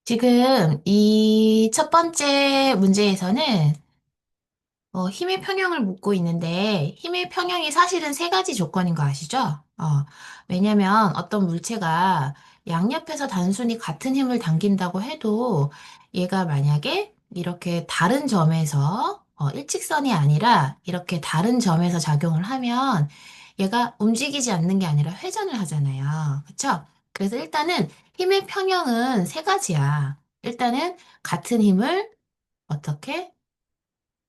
지금 이 첫 번째 문제에서는 힘의 평형을 묻고 있는데 힘의 평형이 사실은 세 가지 조건인 거 아시죠? 왜냐면 어떤 물체가 양옆에서 단순히 같은 힘을 당긴다고 해도 얘가 만약에 이렇게 다른 점에서 일직선이 아니라 이렇게 다른 점에서 작용을 하면 얘가 움직이지 않는 게 아니라 회전을 하잖아요. 그쵸? 그래서 일단은 힘의 평형은 세 가지야. 일단은 같은 힘을 어떻게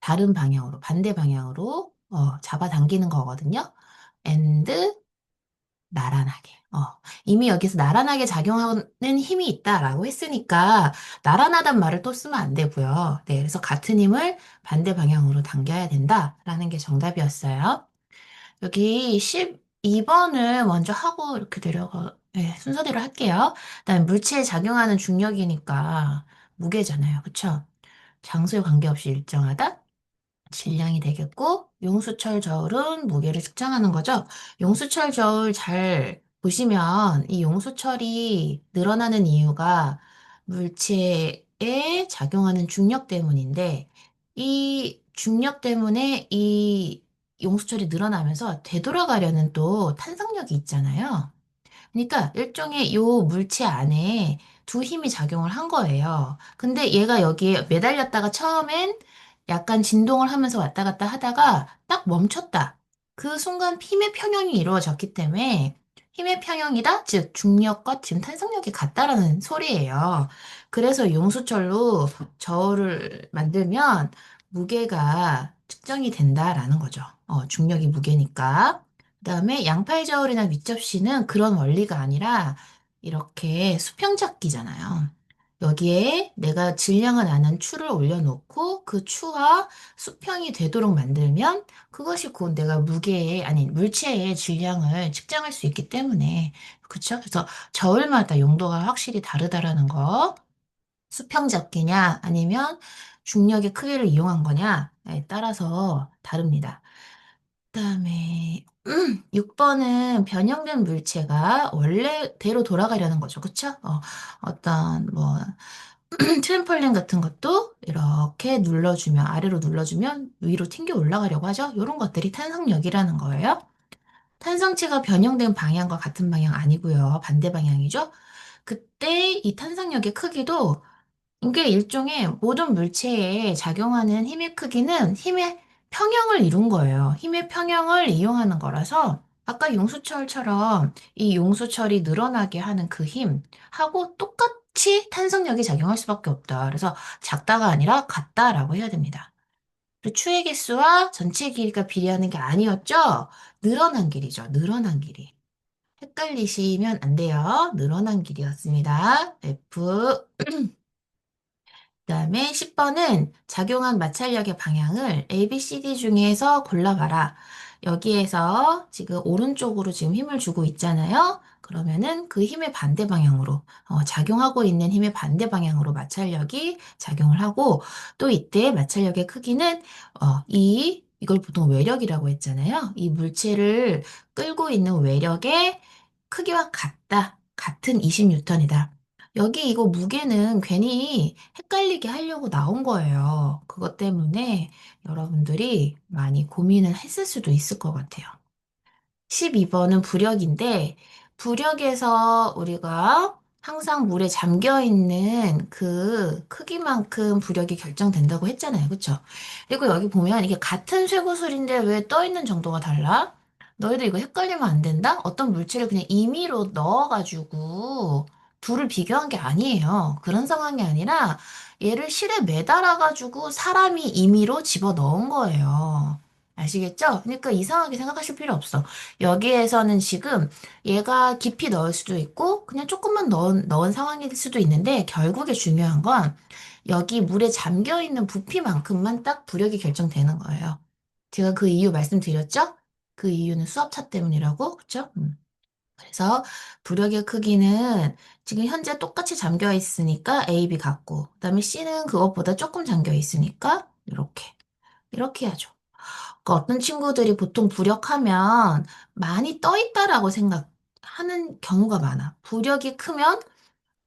다른 방향으로, 반대 방향으로 잡아당기는 거거든요. and 나란하게. 이미 여기서 나란하게 작용하는 힘이 있다라고 했으니까 나란하단 말을 또 쓰면 안 되고요. 네, 그래서 같은 힘을 반대 방향으로 당겨야 된다라는 게 정답이었어요. 여기 12번을 먼저 하고 이렇게 내려가, 네, 순서대로 할게요. 그다음에 물체에 작용하는 중력이니까 무게잖아요. 그쵸? 장소에 관계없이 일정하다? 질량이 되겠고, 용수철 저울은 무게를 측정하는 거죠. 용수철 저울 잘 보시면 이 용수철이 늘어나는 이유가 물체에 작용하는 중력 때문인데, 이 중력 때문에 이 용수철이 늘어나면서 되돌아가려는 또 탄성력이 있잖아요. 그러니까 일종의 요 물체 안에 두 힘이 작용을 한 거예요. 근데 얘가 여기에 매달렸다가 처음엔 약간 진동을 하면서 왔다 갔다 하다가 딱 멈췄다. 그 순간 힘의 평형이 이루어졌기 때문에 힘의 평형이다? 즉 중력과 지금 탄성력이 같다라는 소리예요. 그래서 용수철로 저울을 만들면 무게가 측정이 된다라는 거죠. 중력이 무게니까. 그다음에 양팔 저울이나 윗접시는 그런 원리가 아니라 이렇게 수평잡기잖아요. 여기에 내가 질량을 아는 추를 올려놓고 그 추와 수평이 되도록 만들면 그것이 곧 내가 무게의, 아니, 물체의 질량을 측정할 수 있기 때문에. 그쵸? 그래서 저울마다 용도가 확실히 다르다라는 거. 수평잡기냐 아니면 중력의 크기를 이용한 거냐에 따라서 다릅니다. 그다음에 6번은 변형된 물체가 원래대로 돌아가려는 거죠. 그쵸? 어떤 뭐 트램펄린 같은 것도 이렇게 눌러주면 아래로 눌러주면 위로 튕겨 올라가려고 하죠. 이런 것들이 탄성력이라는 거예요. 탄성체가 변형된 방향과 같은 방향 아니고요. 반대 방향이죠. 그때 이 탄성력의 크기도 이게 일종의 모든 물체에 작용하는 힘의 크기는 힘의 평형을 이룬 거예요. 힘의 평형을 이용하는 거라서 아까 용수철처럼 이 용수철이 늘어나게 하는 그 힘하고 똑같이 탄성력이 작용할 수밖에 없다. 그래서 작다가 아니라 같다라고 해야 됩니다. 그리고 추의 개수와 전체 길이가 비례하는 게 아니었죠? 늘어난 길이죠. 늘어난 길이. 헷갈리시면 안 돼요. 늘어난 길이었습니다. F. 그다음에 10번은 작용한 마찰력의 방향을 A, B, C, D 중에서 골라봐라. 여기에서 지금 오른쪽으로 지금 힘을 주고 있잖아요. 그러면은 그 힘의 반대 방향으로, 작용하고 있는 힘의 반대 방향으로 마찰력이 작용을 하고, 또 이때 마찰력의 크기는, 이걸 보통 외력이라고 했잖아요. 이 물체를 끌고 있는 외력의 크기와 같다. 같은 20뉴턴이다. 여기 이거 무게는 괜히 헷갈리게 하려고 나온 거예요. 그것 때문에 여러분들이 많이 고민을 했을 수도 있을 것 같아요. 12번은 부력인데, 부력에서 우리가 항상 물에 잠겨 있는 그 크기만큼 부력이 결정된다고 했잖아요. 그쵸? 그리고 여기 보면 이게 같은 쇠구슬인데 왜 떠 있는 정도가 달라? 너희들 이거 헷갈리면 안 된다? 어떤 물체를 그냥 임의로 넣어가지고 둘을 비교한 게 아니에요. 그런 상황이 아니라 얘를 실에 매달아가지고 사람이 임의로 집어 넣은 거예요. 아시겠죠? 그러니까 이상하게 생각하실 필요 없어. 여기에서는 지금 얘가 깊이 넣을 수도 있고 그냥 조금만 넣은 상황일 수도 있는데 결국에 중요한 건 여기 물에 잠겨 있는 부피만큼만 딱 부력이 결정되는 거예요. 제가 그 이유 말씀드렸죠? 그 이유는 수압차 때문이라고, 그쵸? 그래서 부력의 크기는 지금 현재 똑같이 잠겨 있으니까 A, B 같고, 그다음에 C는 그것보다 조금 잠겨 있으니까 이렇게 하죠. 그러니까 어떤 친구들이 보통 부력하면 많이 떠 있다라고 생각하는 경우가 많아. 부력이 크면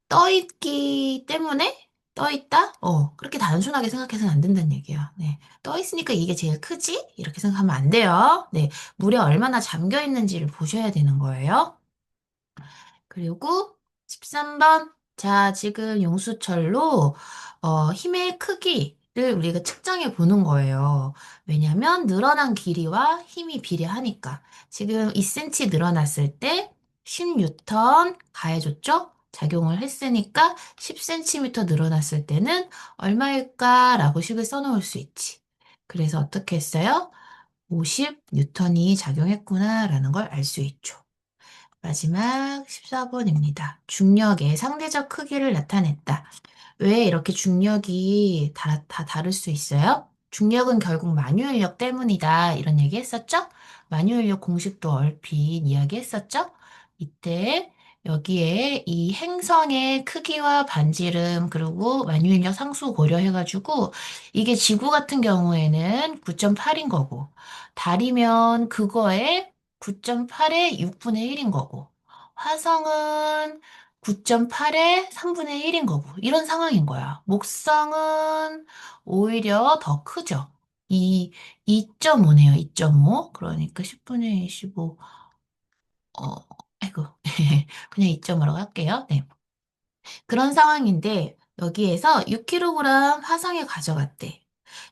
떠있기 때문에 떠있다? 그렇게 단순하게 생각해서는 안 된다는 얘기야. 네. 떠있으니까 이게 제일 크지? 이렇게 생각하면 안 돼요. 네. 물에 얼마나 잠겨 있는지를 보셔야 되는 거예요. 그리고 13번. 자, 지금 용수철로 힘의 크기를 우리가 측정해 보는 거예요. 왜냐면 늘어난 길이와 힘이 비례하니까. 지금 2cm 늘어났을 때 10N 가해줬죠? 작용을 했으니까 10cm 늘어났을 때는 얼마일까라고 식을 써놓을 수 있지. 그래서 어떻게 했어요? 50N이 작용했구나라는 걸 알 수 있죠. 마지막 14번입니다. 중력의 상대적 크기를 나타냈다. 왜 이렇게 중력이 다 다를 수 있어요? 중력은 결국 만유인력 때문이다. 이런 얘기 했었죠? 만유인력 공식도 얼핏 이야기 했었죠? 이때 여기에 이 행성의 크기와 반지름 그리고 만유인력 상수 고려해가지고 이게 지구 같은 경우에는 9.8인 거고 달이면 그거에 9.8의 6분의 1인 거고 화성은 9.8의 3분의 1인 거고, 이런 상황인 거야. 목성은 오히려 더 크죠. 2.5네요, 2.5. 그러니까 10분의 25, 어, 아이고. 그냥 2.5라고 할게요. 네. 그런 상황인데 여기에서 6kg 화성에 가져갔대.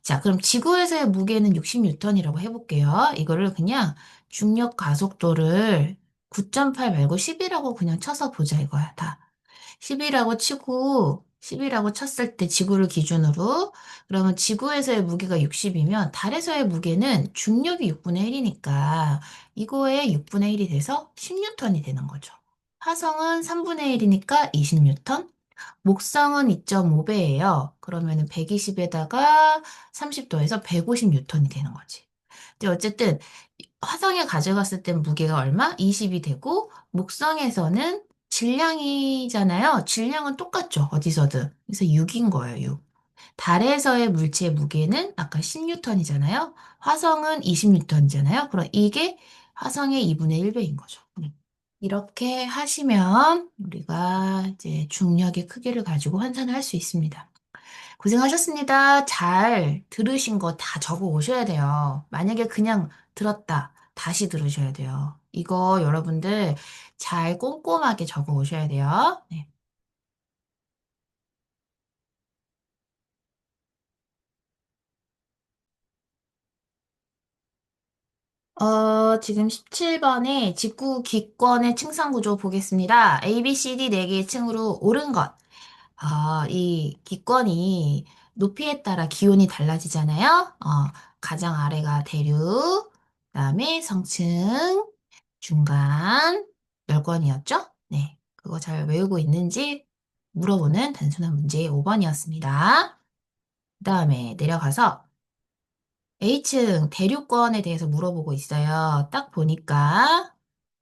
자, 그럼 지구에서의 무게는 60N이라고 해볼게요. 이거를 그냥 중력 가속도를 9.8 말고 10이라고 그냥 쳐서 보자 이거야, 다. 10이라고 치고 10이라고 쳤을 때 지구를 기준으로 그러면 지구에서의 무게가 60이면 달에서의 무게는 중력이 6분의 1이니까 이거의 6분의 1이 돼서 10N이 되는 거죠. 화성은 3분의 1이니까 20N, 목성은 2.5배예요. 그러면은 120에다가 30도에서 150N이 되는 거지. 근데 어쨌든 화성에 가져갔을 땐 무게가 얼마? 20이 되고 목성에서는 질량이잖아요. 질량은 똑같죠. 어디서든. 그래서 6인 거예요. 6. 달에서의 물체의 무게는 아까 10N이잖아요. 화성은 20N이잖아요. 그럼 이게 화성의 2분의 1배인 거죠. 이렇게 하시면 우리가 이제 중력의 크기를 가지고 환산을 할 수 있습니다. 고생하셨습니다. 잘 들으신 거 다 적어 오셔야 돼요. 만약에 그냥 들었다, 다시 들으셔야 돼요. 이거 여러분들 잘 꼼꼼하게 적어 오셔야 돼요. 네. 지금 17번에 직구 기권의 층상 구조 보겠습니다. A, B, C, D 4개의 층으로 옳은 것. 이 기권이 높이에 따라 기온이 달라지잖아요. 가장 아래가 대륙, 그다음에 성층, 중간, 열권이었죠? 네. 그거 잘 외우고 있는지 물어보는 단순한 문제 5번이었습니다. 그다음에 내려가서 A층 대륙권에 대해서 물어보고 있어요. 딱 보니까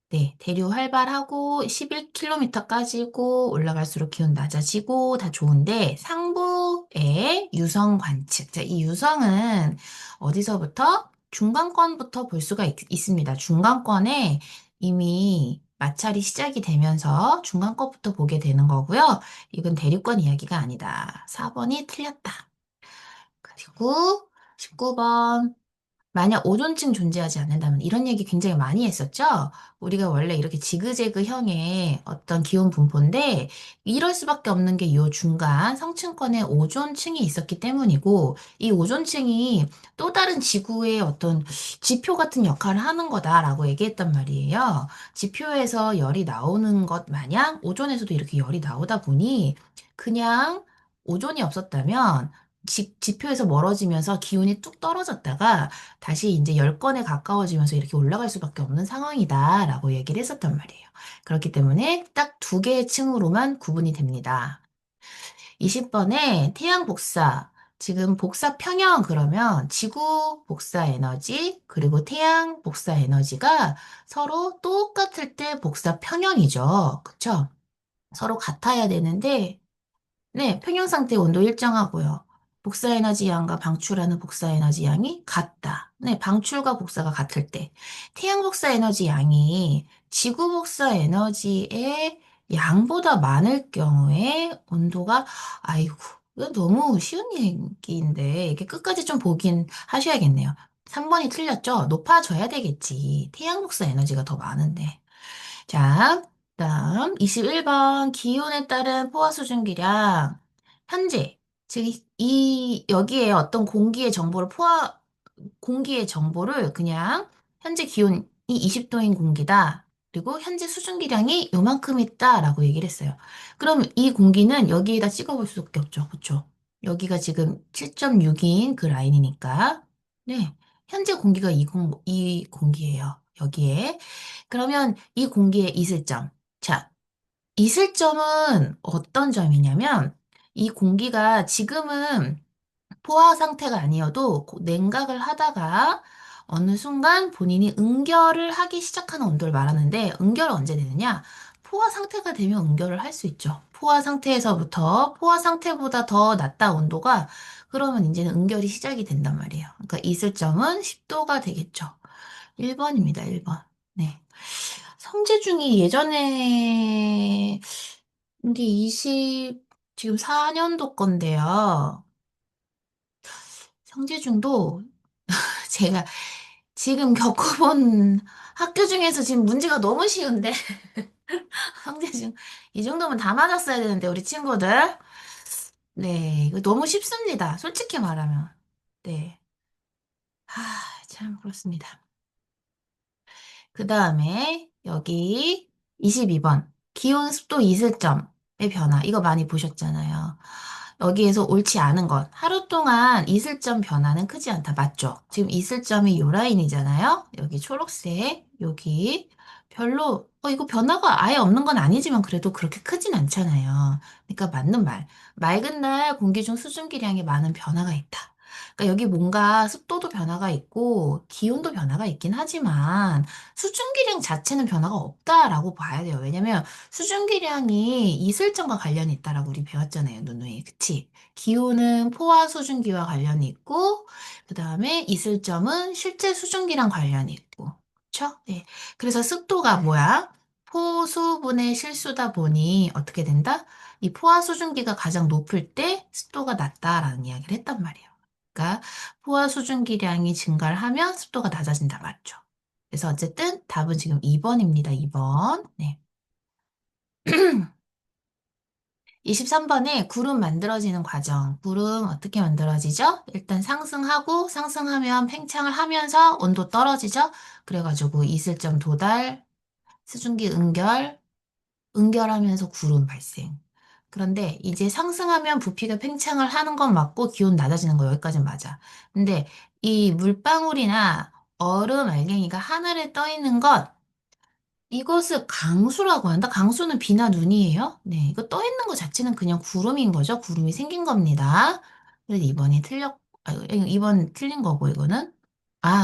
네, 대류 활발하고 11km까지고 올라갈수록 기온 낮아지고 다 좋은데 상부의 유성 관측. 자, 이 유성은 어디서부터? 중간권부터 볼 수가 있습니다. 중간권에 이미 마찰이 시작이 되면서 중간권부터 보게 되는 거고요. 이건 대륙권 이야기가 아니다. 4번이 틀렸다. 그리고 19번. 만약 오존층 존재하지 않는다면 이런 얘기 굉장히 많이 했었죠? 우리가 원래 이렇게 지그재그형의 어떤 기온 분포인데 이럴 수밖에 없는 게 이 중간 성층권에 오존층이 있었기 때문이고 이 오존층이 또 다른 지구의 어떤 지표 같은 역할을 하는 거다라고 얘기했단 말이에요. 지표에서 열이 나오는 것 마냥 오존에서도 이렇게 열이 나오다 보니 그냥 오존이 없었다면 지표에서 멀어지면서 기온이 뚝 떨어졌다가 다시 이제 10건에 가까워지면서 이렇게 올라갈 수밖에 없는 상황이다라고 얘기를 했었단 말이에요. 그렇기 때문에 딱 두 개의 층으로만 구분이 됩니다. 20번에 태양 복사. 지금 복사 평형 그러면 지구 복사 에너지 그리고 태양 복사 에너지가 서로 똑같을 때 복사 평형이죠. 그쵸? 서로 같아야 되는데 네, 평형 상태 온도 일정하고요. 복사 에너지 양과 방출하는 복사 에너지 양이 같다. 네, 방출과 복사가 같을 때. 태양 복사 에너지 양이 지구 복사 에너지의 양보다 많을 경우에 온도가, 아이고, 이거 너무 쉬운 얘기인데, 이게 끝까지 좀 보긴 하셔야겠네요. 3번이 틀렸죠? 높아져야 되겠지. 태양 복사 에너지가 더 많은데. 자, 다음 21번 기온에 따른 포화 수증기량 현재 즉 여기에 어떤 공기의 정보를 그냥 현재 기온이 20도인 공기다. 그리고 현재 수증기량이 요만큼 있다라고 얘기를 했어요. 그럼 이 공기는 여기에다 찍어볼 수밖에 없죠. 그렇죠? 여기가 지금 7.6인 그 라인이니까. 네. 현재 공기가 이 공기예요. 여기에. 그러면 이 공기의 이슬점. 자, 이슬점은 어떤 점이냐면 이 공기가 지금은 포화 상태가 아니어도 냉각을 하다가 어느 순간 본인이 응결을 하기 시작하는 온도를 말하는데 응결은 언제 되느냐? 포화 상태가 되면 응결을 할 수 있죠. 포화 상태보다 더 낮다 온도가 그러면 이제는 응결이 시작이 된단 말이에요. 그러니까 이슬점은 10도가 되겠죠. 1번입니다, 1번. 네. 성재중이 예전에 근데 지금 4년도 건데요. 성재중도 제가 지금 겪어본 학교 중에서 지금 문제가 너무 쉬운데 성재중 이 정도면 다 맞았어야 되는데 우리 친구들 네 이거 너무 쉽습니다. 솔직히 말하면 네. 참 그렇습니다. 그 다음에 여기 22번 기온, 습도, 이슬점의 변화 이거 많이 보셨잖아요. 여기에서 옳지 않은 것. 하루 동안 이슬점 변화는 크지 않다. 맞죠? 지금 이슬점이 요 라인이잖아요. 여기 초록색, 여기 별로 이거 변화가 아예 없는 건 아니지만 그래도 그렇게 크진 않잖아요. 그러니까 맞는 말. 맑은 날 공기 중 수증기량이 많은 변화가 있다. 그러니까 여기 뭔가 습도도 변화가 있고 기온도 변화가 있긴 하지만 수증기량 자체는 변화가 없다라고 봐야 돼요. 왜냐면 수증기량이 이슬점과 관련이 있다라고 우리 배웠잖아요, 누누이. 그치? 기온은 포화 수증기와 관련이 있고, 그 다음에 이슬점은 실제 수증기랑 관련이 있고. 그쵸? 네. 그래서 습도가 뭐야? 포수분의 실수다 보니 어떻게 된다? 이 포화 수증기가 가장 높을 때 습도가 낮다라는 이야기를 했단 말이에요. 그러니까 포화 수증기량이 증가를 하면 습도가 낮아진다 맞죠? 그래서 어쨌든 답은 지금 2번입니다. 2번. 네. 23번에 구름 만들어지는 과정. 구름 어떻게 만들어지죠? 일단 상승하면 팽창을 하면서 온도 떨어지죠? 그래가지고 이슬점 도달, 수증기 응결하면서 구름 발생. 그런데 이제 상승하면 부피가 팽창을 하는 건 맞고 기온 낮아지는 거 여기까지는 맞아. 근데 이 물방울이나 얼음 알갱이가 하늘에 떠 있는 것 이것을 강수라고 한다? 강수는 비나 눈이에요? 네, 이거 떠 있는 것 자체는 그냥 구름인 거죠. 구름이 생긴 겁니다. 그래서 2번 틀린 거고, 이거는.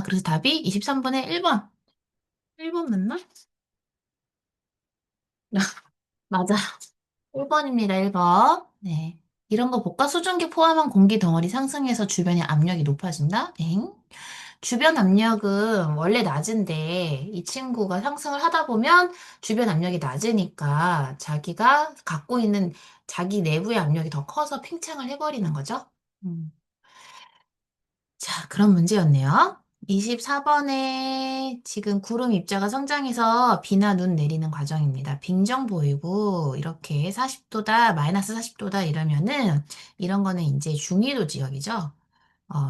그래서 답이 23번에 1번. 1번 맞나? 맞아. 1번입니다, 1번. 네. 이런 거 복합 수증기 포함한 공기 덩어리 상승해서 주변의 압력이 높아진다? 엥? 주변 압력은 원래 낮은데 이 친구가 상승을 하다 보면 주변 압력이 낮으니까 자기가 갖고 있는 자기 내부의 압력이 더 커서 팽창을 해버리는 거죠. 음. 자, 그런 문제였네요. 24번에 지금 구름 입자가 성장해서 비나 눈 내리는 과정입니다. 빙정 보이고 이렇게 40도다, 마이너스 40도다 이러면은 이런 거는 이제 중위도 지역이죠.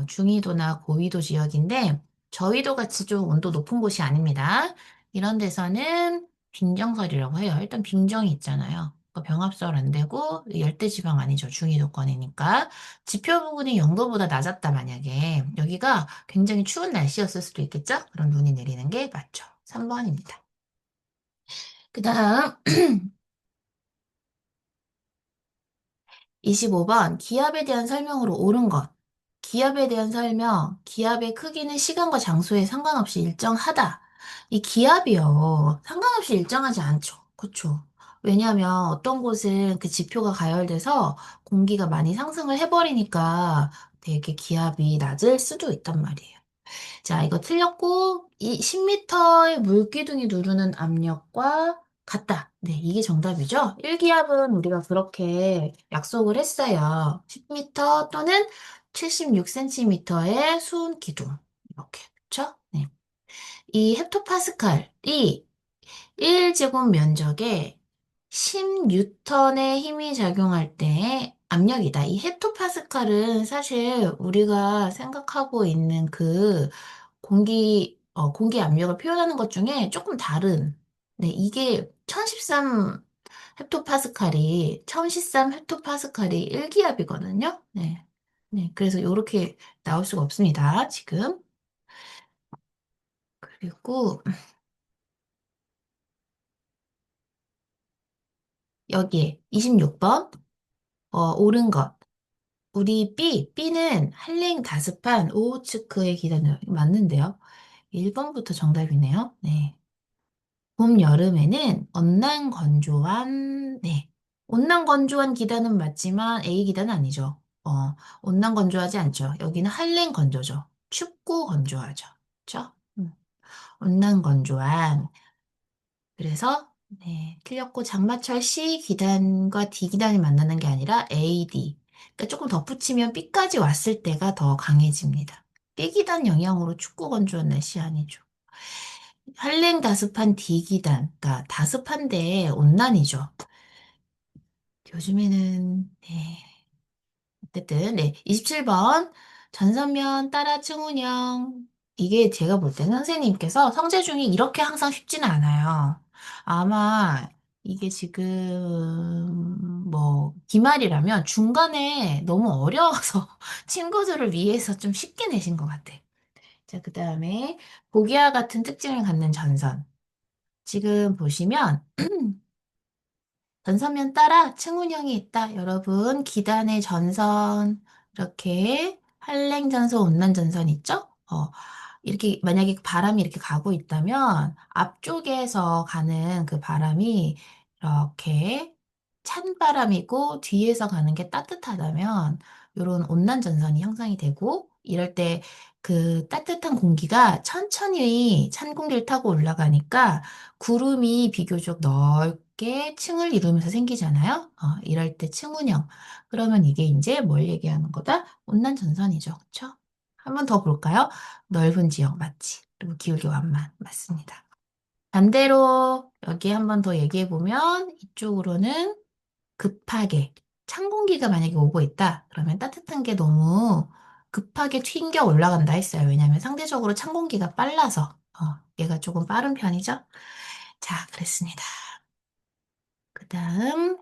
중위도나 고위도 지역인데 저위도 같이 좀 온도 높은 곳이 아닙니다. 이런 데서는 빙정설이라고 해요. 일단 빙정이 있잖아요. 그러니까 병합설 안 되고 열대지방 아니죠. 중위도권이니까. 지표 부분이 0도보다 낮았다 만약에 여기가 굉장히 추운 날씨였을 수도 있겠죠? 그럼 눈이 내리는 게 맞죠. 3번입니다. 그 다음 25번 기압에 대한 설명으로 옳은 것. 기압에 대한 설명, 기압의 크기는 시간과 장소에 상관없이 일정하다. 이 기압이요. 상관없이 일정하지 않죠. 그쵸? 왜냐하면 어떤 곳은 그 지표가 가열돼서 공기가 많이 상승을 해버리니까 되게 기압이 낮을 수도 있단 말이에요. 자, 이거 틀렸고, 이 10m의 물기둥이 누르는 압력과 같다. 네, 이게 정답이죠? 일기압은 우리가 그렇게 약속을 했어요. 10m 또는 76cm의 수은 기둥. 이렇게. 그쵸? 네. 이 헥토파스칼이 1제곱 면적에 10뉴턴의 힘이 작용할 때의 압력이다. 이 헥토파스칼은 사실 우리가 생각하고 있는 그 공기 압력을 표현하는 것 중에 조금 다른, 네, 이게 1013 헥토파스칼이 일기압이거든요. 네. 네, 그래서 이렇게 나올 수가 없습니다, 지금. 그리고 여기에 26번, 옳은 것. 우리 B는 한랭 다스판 오호츠크의 기단으로 맞는데요. 1번부터 정답이네요. 네. 봄, 여름에는 네. 온난 건조한 기단은 맞지만 A 기단은 아니죠. 온난 건조하지 않죠. 여기는 한랭 건조죠. 춥고 건조하죠. 그렇죠? 온난 건조한. 그래서 네, 틀렸고 장마철 C 기단과 D 기단이 만나는 게 아니라 A, D. 그러니까 조금 덧붙이면 B까지 왔을 때가 더 강해집니다. B 기단 영향으로 춥고 건조한 날씨 아니죠. 한랭 다습한 D 기단, 그러니까 다습한데 온난이죠. 요즘에는 네, 어쨌든 네, 27번 전선면 따라 층운영. 이게 제가 볼 때는 선생님께서 성재 중에 이렇게 항상 쉽지는 않아요. 아마 이게 지금 뭐 기말이라면 중간에 너무 어려워서 친구들을 위해서 좀 쉽게 내신 것 같아. 자, 그다음에 고기와 같은 특징을 갖는 전선. 지금 보시면 전선면 따라 층운형이 있다. 여러분, 기단의 전선, 이렇게 한랭전선, 온난전선 있죠? 이렇게 만약에 바람이 이렇게 가고 있다면 앞쪽에서 가는 그 바람이 이렇게 찬 바람이고 뒤에서 가는 게 따뜻하다면 이런 온난전선이 형성이 되고 이럴 때 그 따뜻한 공기가 천천히 찬 공기를 타고 올라가니까 구름이 비교적 넓게 층을 이루면서 생기잖아요. 이럴 때 층운형. 그러면 이게 이제 뭘 얘기하는 거다? 온난전선이죠. 그쵸? 한 번 더 볼까요? 넓은 지역 맞지? 그리고 기울기 완만 맞습니다. 반대로 여기 한 번 더 얘기해 보면 이쪽으로는 급하게 찬 공기가 만약에 오고 있다. 그러면 따뜻한 게 너무 급하게 튕겨 올라간다 했어요. 왜냐하면 상대적으로 찬 공기가 빨라서 얘가 조금 빠른 편이죠. 자, 그랬습니다. 그 다음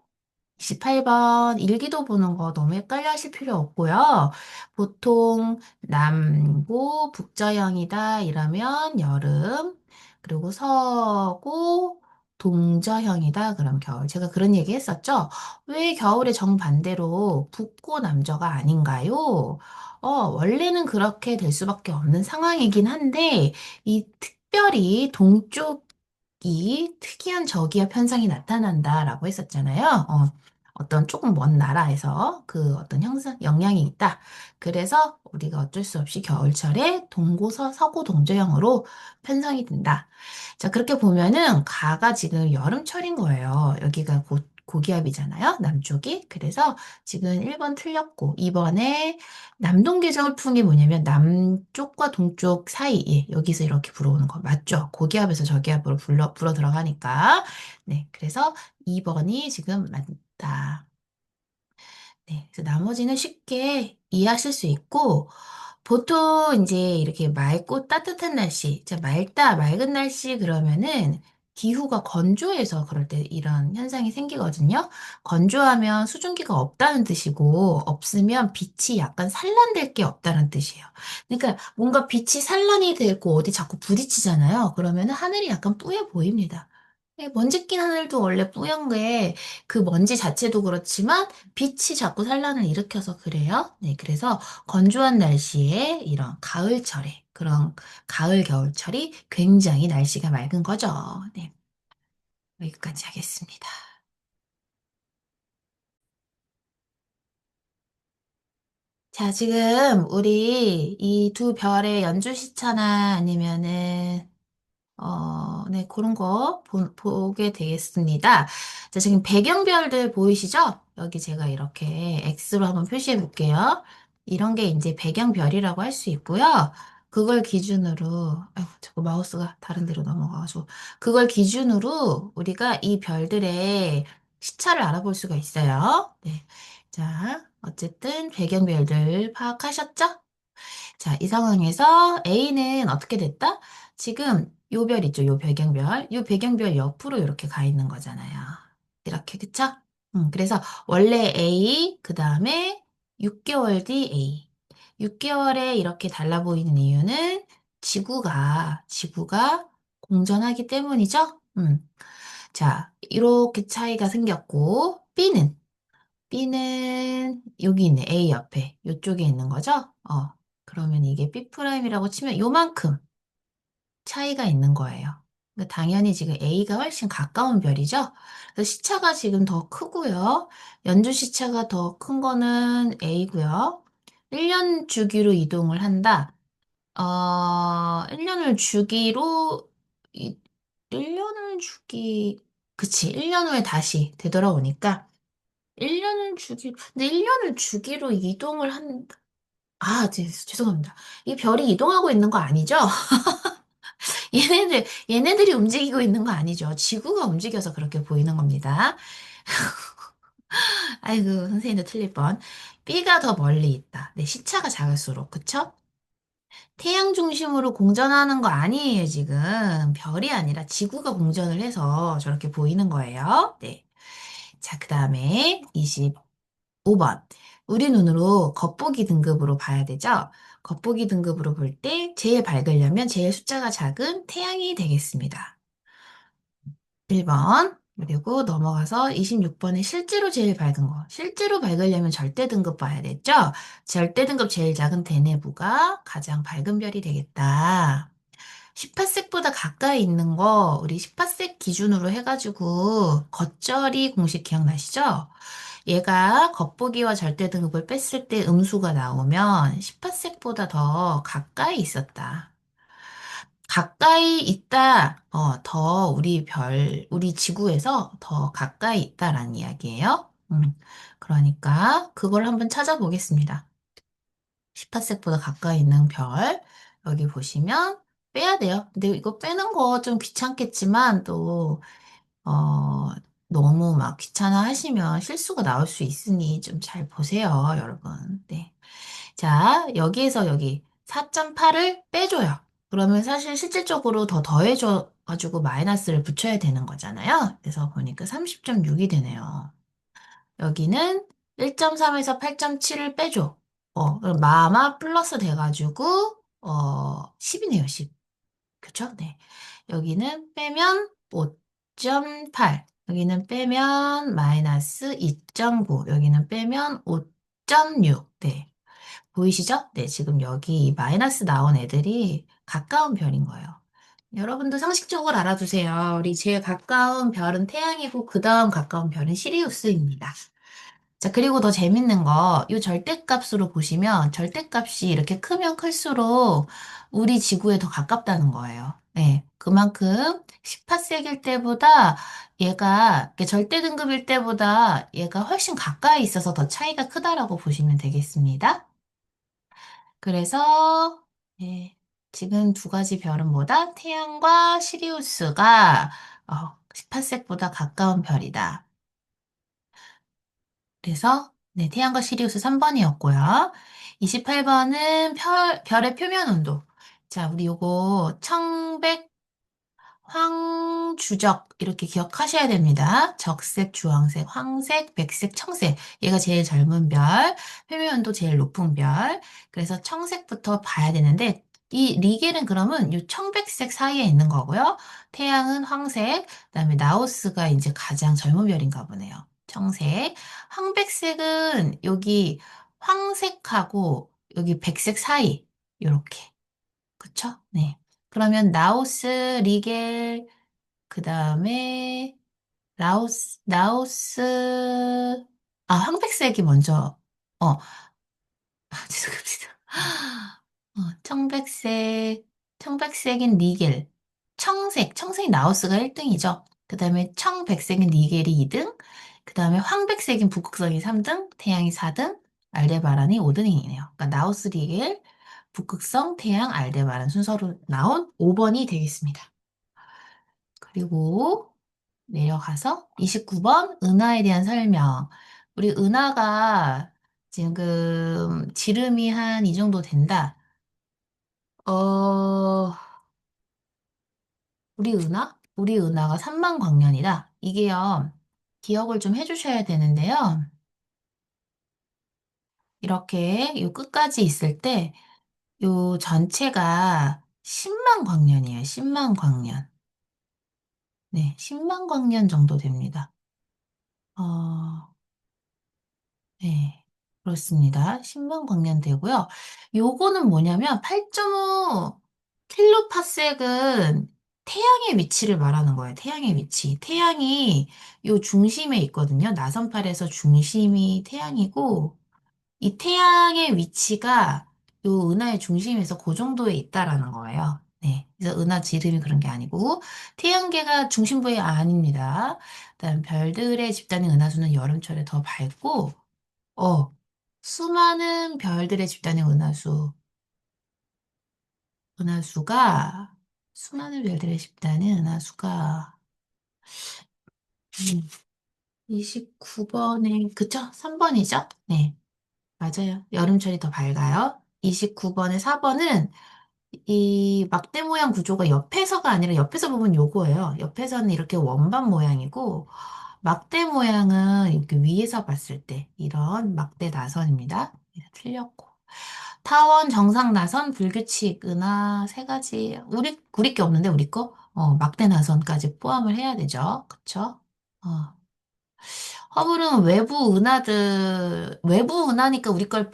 28번 일기도 보는 거 너무 헷갈려 하실 필요 없고요. 보통 남고 북저형이다 이러면 여름, 그리고 서고 동저형이다 그럼 겨울. 제가 그런 얘기 했었죠. 왜 겨울에 정반대로 북고 남저가 아닌가요? 원래는 그렇게 될 수밖에 없는 상황이긴 한데 이 특별히 동쪽이 특이한 저기압 현상이 나타난다라고 했었잖아요. 어떤 조금 먼 나라에서 그 어떤 영향이 있다. 그래서 우리가 어쩔 수 없이 겨울철에 동고서 서고 동저형으로 편성이 된다. 자, 그렇게 보면은 가가 지금 여름철인 거예요. 여기가 고기압이잖아요. 남쪽이. 그래서 지금 1번 틀렸고 2번에 남동계절풍이 뭐냐면 남쪽과 동쪽 사이에 여기서 이렇게 불어오는 거 맞죠? 고기압에서 저기압으로 불어 들어가니까. 네, 그래서 2번이 지금 맞다. 네, 그래서 나머지는 쉽게 이해하실 수 있고, 보통 이제 이렇게 맑고 따뜻한 날씨, 자, 맑은 날씨 그러면은 기후가 건조해서 그럴 때 이런 현상이 생기거든요. 건조하면 수증기가 없다는 뜻이고, 없으면 빛이 약간 산란될 게 없다는 뜻이에요. 그러니까 뭔가 빛이 산란이 되고 어디 자꾸 부딪히잖아요. 그러면은 하늘이 약간 뿌여 보입니다. 먼지 낀 하늘도 원래 뿌연 게 그 먼지 자체도 그렇지만 빛이 자꾸 산란을 일으켜서 그래요. 네, 그래서 건조한 날씨에 이런 가을철에 그런 가을, 겨울철이 굉장히 날씨가 맑은 거죠. 네, 여기까지 하겠습니다. 자, 지금 우리 이 두 별의 연주 시차나 아니면은 네, 그런 거 보게 되겠습니다. 자, 지금 배경별들 보이시죠? 여기 제가 이렇게 X로 한번 표시해 볼게요. 이런 게 이제 배경별이라고 할 수 있고요. 그걸 기준으로, 아이고, 자꾸 마우스가 다른 데로 넘어가가지고, 그걸 기준으로 우리가 이 별들의 시차를 알아볼 수가 있어요. 네. 자, 어쨌든 배경별들 파악하셨죠? 자, 이 상황에서 A는 어떻게 됐다? 지금 요 별 있죠? 요 배경별. 요 배경별 옆으로 이렇게 가 있는 거잖아요. 이렇게, 그쵸? 그래서 원래 A, 그 다음에 6개월 뒤 A. 6개월에 이렇게 달라 보이는 이유는 지구가 공전하기 때문이죠? 자, 이렇게 차이가 생겼고, B는 여기 있네. A 옆에. 이쪽에 있는 거죠? 그러면 이게 B'이라고 치면 요만큼 차이가 있는 거예요. 그러니까 당연히 지금 A가 훨씬 가까운 별이죠? 그래서 시차가 지금 더 크고요. 연주 시차가 더 큰 거는 A고요. 1년 주기로 이동을 한다. 1년을 주기로, 이, 1년을 주기, 그치. 1년 후에 다시 되돌아오니까 1년을 근데 1년을 주기로 이동을 죄송합니다. 이 별이 이동하고 있는 거 아니죠? 얘네들이 움직이고 있는 거 아니죠? 지구가 움직여서 그렇게 보이는 겁니다. 아이고, 선생님도 틀릴 뻔. B가 더 멀리 있다. 네, 시차가 작을수록, 그쵸? 태양 중심으로 공전하는 거 아니에요, 지금. 별이 아니라 지구가 공전을 해서 저렇게 보이는 거예요. 네. 자, 그 다음에 5번. 우리 눈으로 겉보기 등급으로 봐야 되죠? 겉보기 등급으로 볼 때 제일 밝으려면 제일 숫자가 작은 태양이 되겠습니다. 1번. 그리고 넘어가서 26번에 실제로 제일 밝은 거. 실제로 밝으려면 절대 등급 봐야 됐죠? 절대 등급 제일 작은 대내부가 가장 밝은 별이 되겠다. 18색보다 가까이 있는 거, 우리 18색 기준으로 해가지고 겉절이 공식 기억나시죠? 얘가 겉보기와 절대 등급을 뺐을 때 음수가 나오면 18색보다 더 가까이 있었다. 가까이 있다, 우리 지구에서 더 가까이 있다라는 이야기예요. 그러니까 그걸 한번 찾아보겠습니다. 18색보다 가까이 있는 별, 여기 보시면 빼야 돼요. 근데 이거 빼는 거 좀 귀찮겠지만 또 어, 너무 막 귀찮아 하시면 실수가 나올 수 있으니 좀 잘 보세요, 여러분. 네. 자, 여기에서 여기 4.8을 빼줘요. 그러면 사실 실질적으로 더 더해줘가지고 마이너스를 붙여야 되는 거잖아요. 그래서 보니까 30.6이 되네요. 여기는 1.3에서 8.7을 빼줘. 그럼 마마 플러스 돼가지고, 10이네요, 10. 그쵸? 네. 여기는 빼면 5.8. 여기는 빼면 마이너스 2.9. 여기는 빼면 5.6. 네. 보이시죠? 네. 지금 여기 마이너스 나온 애들이 가까운 별인 거예요. 여러분도 상식적으로 알아두세요. 우리 제일 가까운 별은 태양이고, 그 다음 가까운 별은 시리우스입니다. 자, 그리고 더 재밌는 거, 이 절대값으로 보시면 절대값이 이렇게 크면 클수록 우리 지구에 더 가깝다는 거예요. 네, 그만큼 18세기일 때보다 이게 절대 등급일 때보다 얘가 훨씬 가까이 있어서 더 차이가 크다라고 보시면 되겠습니다. 그래서 네, 지금 두 가지 별은 뭐다? 태양과 시리우스가 18색보다 가까운 별이다. 그래서 네, 태양과 시리우스 3번이었고요. 28번은 별의 표면 온도. 자, 우리 요거 청백 황주적 이렇게 기억하셔야 됩니다. 적색, 주황색, 황색, 백색, 청색. 얘가 제일 젊은 별, 표면 온도 제일 높은 별. 그래서 청색부터 봐야 되는데 이 리겔은 그러면 이 청백색 사이에 있는 거고요. 태양은 황색, 그다음에 나우스가 이제 가장 젊은 별인가 보네요. 청색. 황백색은 여기 황색하고 여기 백색 사이 요렇게. 그쵸? 네. 그러면 나우스, 리겔, 그 다음에 황백색이 먼저, 죄송합니다. 청백색인 리겔. 청색 라오스가 1등이죠. 그 다음에 청백색인 니겔이 2등, 그 다음에 황백색인 북극성이 3등, 태양이 4등, 알데바란이 5등이네요. 그러니까 라오스, 니겔, 북극성, 태양, 알데바란 순서로 나온 5번이 되겠습니다. 그리고 내려가서 29번 은하에 대한 설명. 우리 은하가 지금 지름이 한 이 정도 된다. 어, 우리 은하가 3만 광년이다. 이게요, 기억을 좀 해주셔야 되는데요. 이렇게 요 끝까지 있을 때, 요 전체가 10만 광년이에요. 10만 광년. 네, 10만 광년 정도 됩니다. 어, 네, 그렇습니다. 10만 광년 되고요. 요거는 뭐냐면 8.5 킬로파섹은 태양의 위치를 말하는 거예요. 태양의 위치. 태양이 요 중심에 있거든요. 나선팔에서 중심이 태양이고 이 태양의 위치가 요 은하의 중심에서 그 정도에 있다라는 거예요. 네. 그래서 은하 지름이 그런 게 아니고 태양계가 중심부에 아닙니다. 그다음 별들의 집단인 은하수는 여름철에 더 밝고 어, 수많은 별들의 집단의 은하수가, 수많은 별들의 집단의 은하수가, 29번에, 그쵸? 3번이죠? 네, 맞아요. 여름철이 더 밝아요. 29번에 4번은 이 막대 모양 구조가 옆에서가 아니라 옆에서 보면 요거예요. 옆에서는 이렇게 원반 모양이고, 막대 모양은 이렇게 위에서 봤을 때 이런 막대 나선입니다. 틀렸고. 타원, 정상, 나선, 불규칙, 은하 세 가지. 우리 게 없는데, 우리 거? 막대 나선까지 포함을 해야 되죠. 그쵸? 어. 허블은 외부 은하니까 우리 걸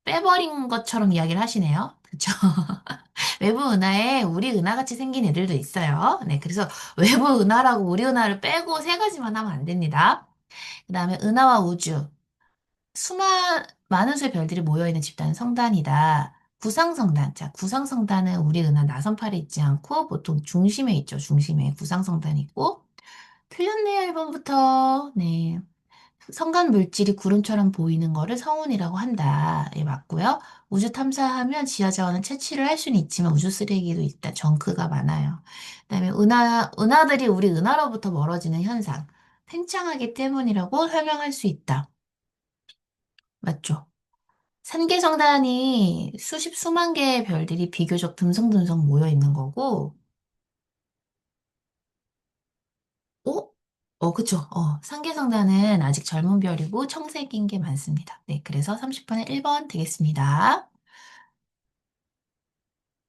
빼버린 것처럼 이야기를 하시네요. 그쵸? 외부 은하에 우리 은하같이 생긴 애들도 있어요. 네, 그래서 외부 은하라고 우리 은하를 빼고 세 가지만 하면 안 됩니다. 그 다음에 은하와 우주. 많은 수의 별들이 모여있는 집단은 성단이다. 구상성단. 자, 구상성단은 우리 은하 나선팔에 있지 않고 보통 중심에 있죠. 중심에 구상성단이 있고. 틀렸네요, 1번부터. 네. 성간 물질이 구름처럼 보이는 거를 성운이라고 한다. 예, 맞고요. 우주 탐사하면 지하 자원을 채취를 할 수는 있지만 우주 쓰레기도 있다. 정크가 많아요. 그다음에 은하들이 우리 은하로부터 멀어지는 현상. 팽창하기 때문이라고 설명할 수 있다. 맞죠? 산계성단이 수만 개의 별들이 비교적 듬성듬성 모여 있는 거고, 어? 그쵸. 산계성단은 아직 젊은 별이고 청색인 게 많습니다. 네, 그래서 30번에 1번 되겠습니다.